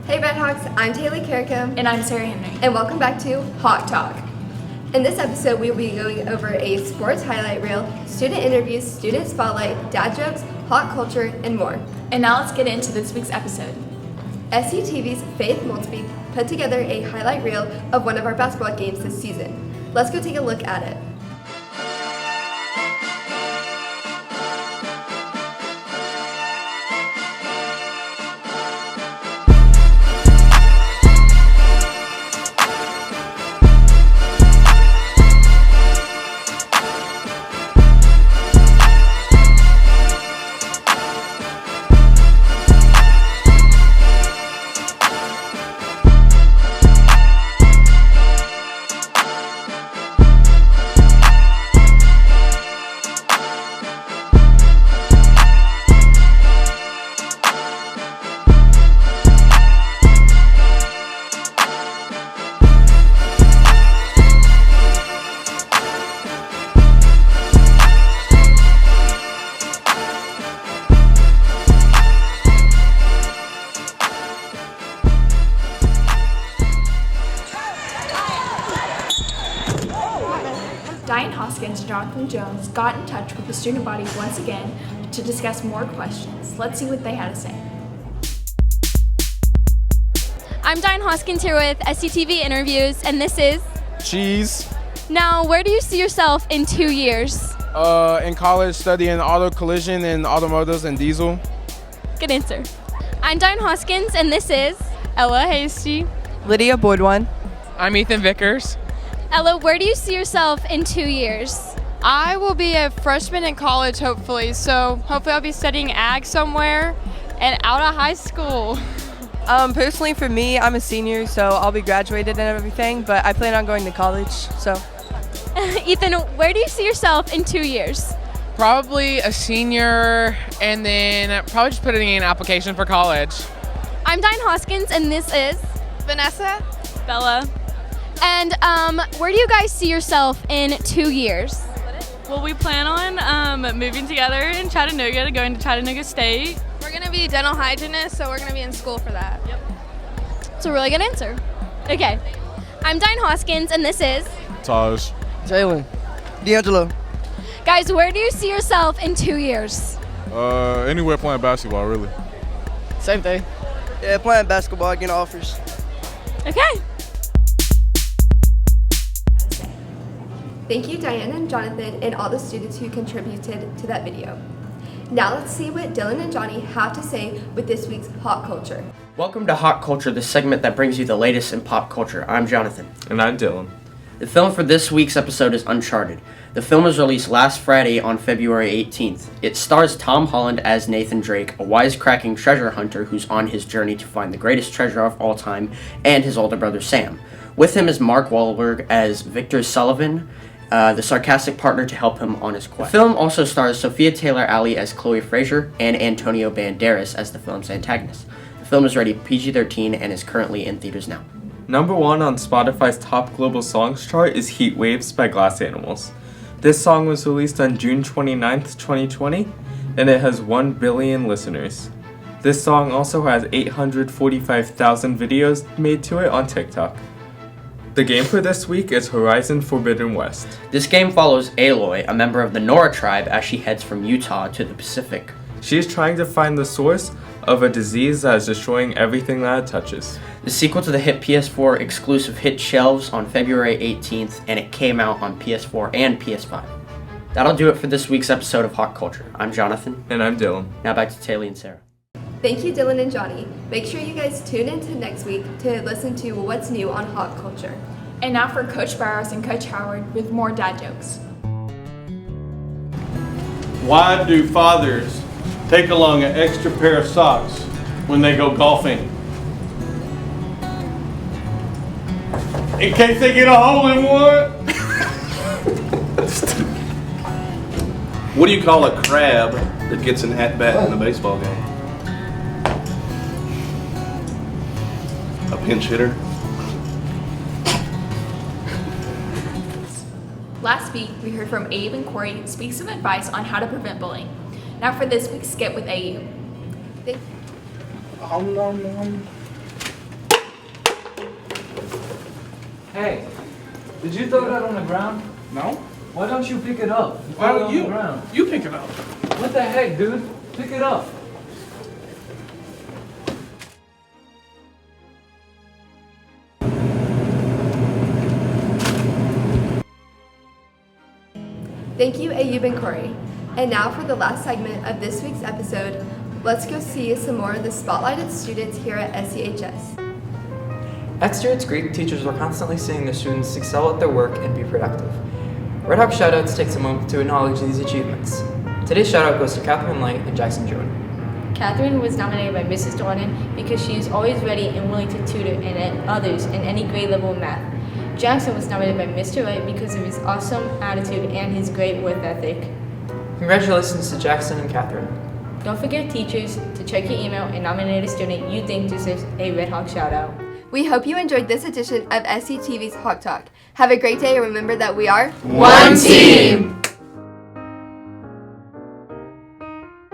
Hey Red Hawks, I'm Taylor Carricombe. And I'm Sarah Henry. And welcome back to HawkTalk. In this episode, we will be going over a sports highlight reel, student interviews, student spotlight, dad jokes, hawk culture, and more. And now let's get into this week's episode. SCTV's Faith Maltspeak put together a highlight reel of one of our basketball games this season. Let's go take a look at it. Diane Hoskins and Jonathan Jones got in touch with the student body once again to discuss more questions. Let's see what they had to say. I'm Diane Hoskins here with SCTV Interviews, and this is Cheese. Now, where do you see yourself in 2 years? In college, studying auto collision and automotives and diesel. Good answer. I'm Diane Hoskins, and this is Ella Hasty. Lydia Boydwan. I'm Ethan Vickers. Ella. Where do you see yourself in 2 years? I will be a freshman in college, hopefully. So hopefully I'll be studying ag somewhere and out of high school. Personally for me, I'm a senior, so I'll be graduated and everything, but I plan on going to college, so. Ethan, where do you see yourself in 2 years? Probably a senior, and then probably just putting in an application for college. I'm Diane Hoskins, and this is Vanessa. Bella. And where do you guys see yourself in 2 years? Well, we plan on moving together in Chattanooga, going to Chattanooga State. We're going to be dental hygienists, so we're going to be in school for that. Yep. It's a really good answer. Okay. I'm Diane Hoskins, and this is Taj. Jalen. D'Angelo. Guys, where do you see yourself in 2 years? Anywhere playing basketball, really. Same thing. Yeah, playing basketball, getting offers. Okay. Thank you, Diane and Jonathan, and all the students who contributed to that video. Now let's see what Dylan and Johnny have to say with this week's Hawk Culture. Welcome to Hawk Culture, the segment that brings you the latest in pop culture. I'm Jonathan. And I'm Dylan. The film for this week's episode is Uncharted. The film was released last Friday on February 18th. It stars Tom Holland as Nathan Drake, a wisecracking treasure hunter who's on his journey to find the greatest treasure of all time, and his older brother Sam. With him is Mark Wahlberg as Victor Sullivan, the sarcastic partner to help him on his quest. The film also stars Sophia Taylor-Alley as Chloe Fraser and Antonio Banderas as the film's antagonist. The film is rated PG-13 and is currently in theaters now. Number 1 on Spotify's top global songs chart is Heat Waves by Glass Animals. This song was released on June 29th, 2020, and it has 1 billion listeners. This song also has 845,000 videos made to it on TikTok. The game for this week is Horizon Forbidden West. This game follows Aloy, a member of the Nora tribe, as she heads from Utah to the Pacific. She is trying to find the source of a disease that is destroying everything that it touches. The sequel to the hit PS4 exclusive hit Shelves on February 18th, and it came out on PS4 and PS5. That'll do it for this week's episode of Hawk Culture. I'm Jonathan. And I'm Dylan. Now back to Taylor and Sarah. Thank you, Dylan and Johnny. Make sure you guys tune in to next week to listen to what's new on Hawk Culture. And now for Coach Barrows and Coach Howard with more dad jokes. Why do fathers take along an extra pair of socks when they go golfing? In case they get a hole in one. What do you call a crab that gets an at-bat in a baseball game? A pinch hitter. Last week, we heard from Abe and Corey speak some advice on how to prevent bullying. Now for this week's skit with Abe. Hey, did you throw that on the ground? No? Why don't you pick it up? Why throw it don't on you? the ground. You pick it up. What the heck, dude? Pick it up. Thank you, Ayub and Corey. And now for the last segment of this week's episode, let's go see some more of the spotlighted students here at SCHS. At Stewart's Greek, teachers are constantly seeing their students excel at their work and be productive. Red Hawk Shoutouts takes a moment to acknowledge these achievements. Today's shoutout goes to Catherine Light and Jackson Jordan. Catherine was nominated by Mrs. Jordan because she is always ready and willing to tutor others in any grade level of math. Jackson was nominated by Mr. Wright because of his awesome attitude and his great work ethic. Congratulations to Jackson and Catherine. Don't forget, teachers, to check your email and nominate a student you think deserves a Red Hawk shout out. We hope you enjoyed this edition of SCTV's HawkTalk. Have a great day and remember that we are One team!